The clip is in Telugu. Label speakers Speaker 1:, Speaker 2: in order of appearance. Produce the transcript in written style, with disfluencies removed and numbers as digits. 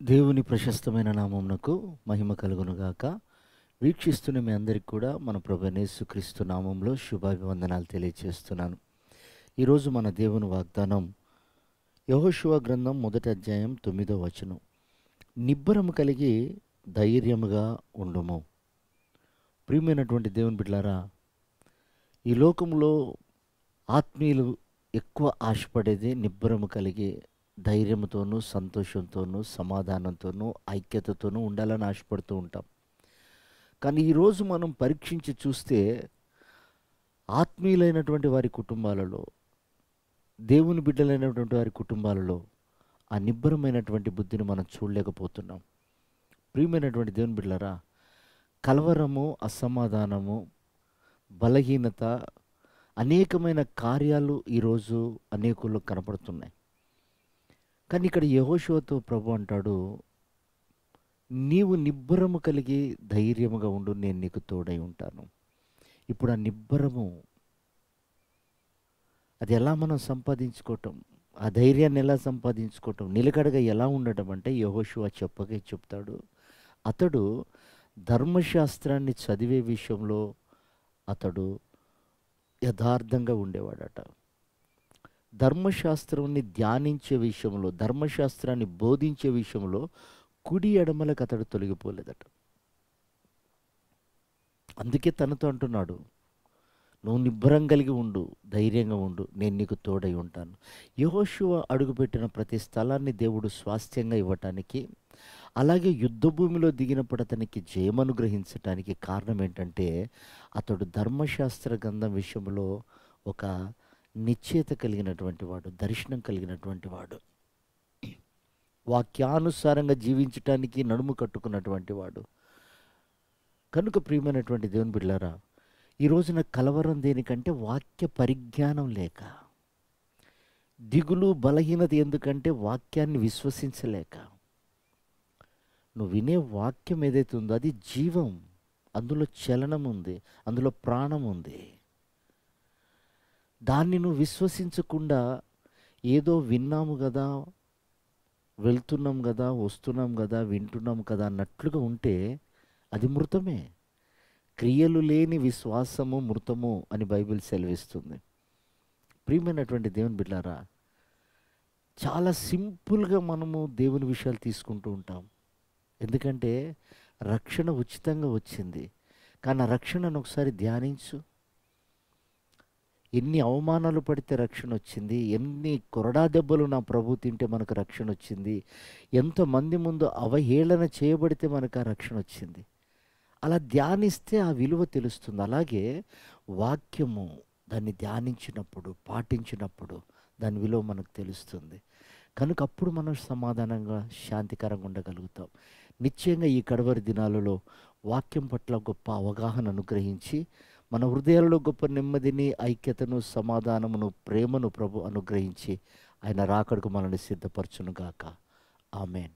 Speaker 1: దేవుని ప్రశస్తమైన నామమునకు మహిమ కలుగునుగాక. వీక్షిస్తున్న మీ అందరికి కూడా మన ప్రభువైన యేసుక్రీస్తు నామంలో శుభాభివందనాలు తెలియజేస్తున్నాను. ఈరోజు మన దేవుని వాగ్దానం యెహోషువ గ్రంథం 1వ అధ్యాయం 9వ వచనం. నిబ్బరము కలిగి ధైర్యముగా ఉండుము. ప్రియమైనటువంటి దేవుని బిడ్డలారా, ఈ లోకంలో ఆత్మీయులు ఎక్కువ ఆశపడేది నిబ్బరము కలిగి ధైర్యంతోనూ, సంతోషంతోనూ, సమాధానంతోనూ, ఐక్యతతోనూ ఉండాలని ఆశపడుతూ ఉంటాం. కానీ ఈరోజు మనం పరీక్షించి చూస్తే ఆత్మీయులైనటువంటి వారి కుటుంబాలలో, దేవుని బిడ్డలైనటువంటి వారి కుటుంబాలలో ఆ నిబ్బరమైనటువంటి బుద్ధిని మనం చూడలేకపోతున్నాం. ప్రియమైనటువంటి దేవుని బిడ్డలారా, కలవరము, అసమాధానము, బలహీనత, అనేకమైన కార్యాలు ఈరోజు అనేకుల్లో కనపడుతున్నాయి. కానీ ఇక్కడ యెహోషువతో ప్రభు అంటాడు, నీవు నిబ్బరము కలిగి ధైర్యముగా ఉండు, నేను నీకు తోడై ఉంటాను. ఇప్పుడు ఆ నిబ్బరము అది ఎలా మనం సంపాదించుకోవటం, ఆ ధైర్యాన్ని ఎలా సంపాదించుకోవటం, నిలకడగా ఎలా ఉండటం అంటే యెహోషువ చెప్పగే చెప్తాడు. అతడు ధర్మశాస్త్రాన్ని చదివే విషయంలో అతడు యథార్థంగా ఉండేవాడట. ధర్మశాస్త్రాన్ని ధ్యానించే విషయంలో, ధర్మశాస్త్రాన్ని బోధించే విషయంలో కుడి ఎడమలకు అతడు తొలగిపోలేదట. అందుకే తనతో అంటున్నాడు, నువ్వు నిబ్బరం కలిగి ఉండు, ధైర్యంగా ఉండు, నేను నీకు తోడై ఉంటాను. యెహోషువ అడుగుపెట్టిన ప్రతి స్థలాన్ని దేవుడు స్వాస్థ్యంగా ఇవ్వటానికి, అలాగే యుద్ధ భూమిలో దిగినప్పుడు అతనికి జయమనుగ్రహించటానికి కారణం ఏంటంటే, అతడు ధర్మశాస్త్ర గ్రంథం విషయంలో ఒక నిశ్చయత కలిగినటువంటి వాడు, దర్శనం కలిగినటువంటి వాడు, వాక్యానుసారంగా జీవించటానికి నడుము కట్టుకున్నటువంటి వాడు. కనుక ప్రియమైనటువంటి దేవుని బిడ్డలారా, ఈ రోజున కలవరం దేనికంటే వాక్య పరిజ్ఞానం లేక, దిగులు బలహీనత ఎందుకంటే వాక్యాన్ని విశ్వసించలేక. నువ్వు వినే వాక్యం ఏదైతే ఉందో అది జీవం, అందులో చలనం ఉంది, అందులో ప్రాణం ఉంది. దాన్ని నువ్వు విశ్వసించకుండా ఏదో విన్నాము కదా, వెళ్తున్నాం కదా, వస్తున్నాం కదా, వింటున్నాం కదా అన్నట్లుగా ఉంటే అది మృతమే. క్రియలు లేని విశ్వాసము మృతము అని బైబిల్ సెలవిస్తుంది. ప్రియమైనటువంటి దేవుని బిడ్డలారా, చాలా సింపుల్గా మనము దేవుని విషయాలు తీసుకుంటూ ఉంటాం. ఎందుకంటే రక్షణ ఉచితంగా వచ్చింది. కానీ ఆ రక్షణను ఒకసారి ధ్యానించు. ఎన్ని అవమానాలు పడితే రక్షణ వచ్చింది, ఎన్ని కొరడా దెబ్బలు నా ప్రభు తింటే మనకు రక్షణ వచ్చింది, ఎంతమంది ముందు అవహేళన చేయబడితే మనకు ఆ రక్షణ వచ్చింది. అలా ధ్యానిస్తే ఆ విలువ తెలుస్తుంది. అలాగే వాక్యము, దాన్ని ధ్యానించినప్పుడు, పాటించినప్పుడు దాని విలువ మనకు తెలుస్తుంది. కనుక అప్పుడు మనం సమాధానంగా, శాంతికరంగా ఉండగలుగుతాం. నిశ్చయంగా ఈ కడవరి దినాలలో వాక్యం పట్ల గొప్ప అవగాహన అనుగ్రహించి, మన హృదయాలలో గొప్ప నెమ్మదిని, ఐక్యతను, సమాధానమును, ప్రేమను ప్రభు అనుగ్రహించి ఆయన రాకడకు మనల్ని సిద్ధపరచునుగాక. ఆమేన్.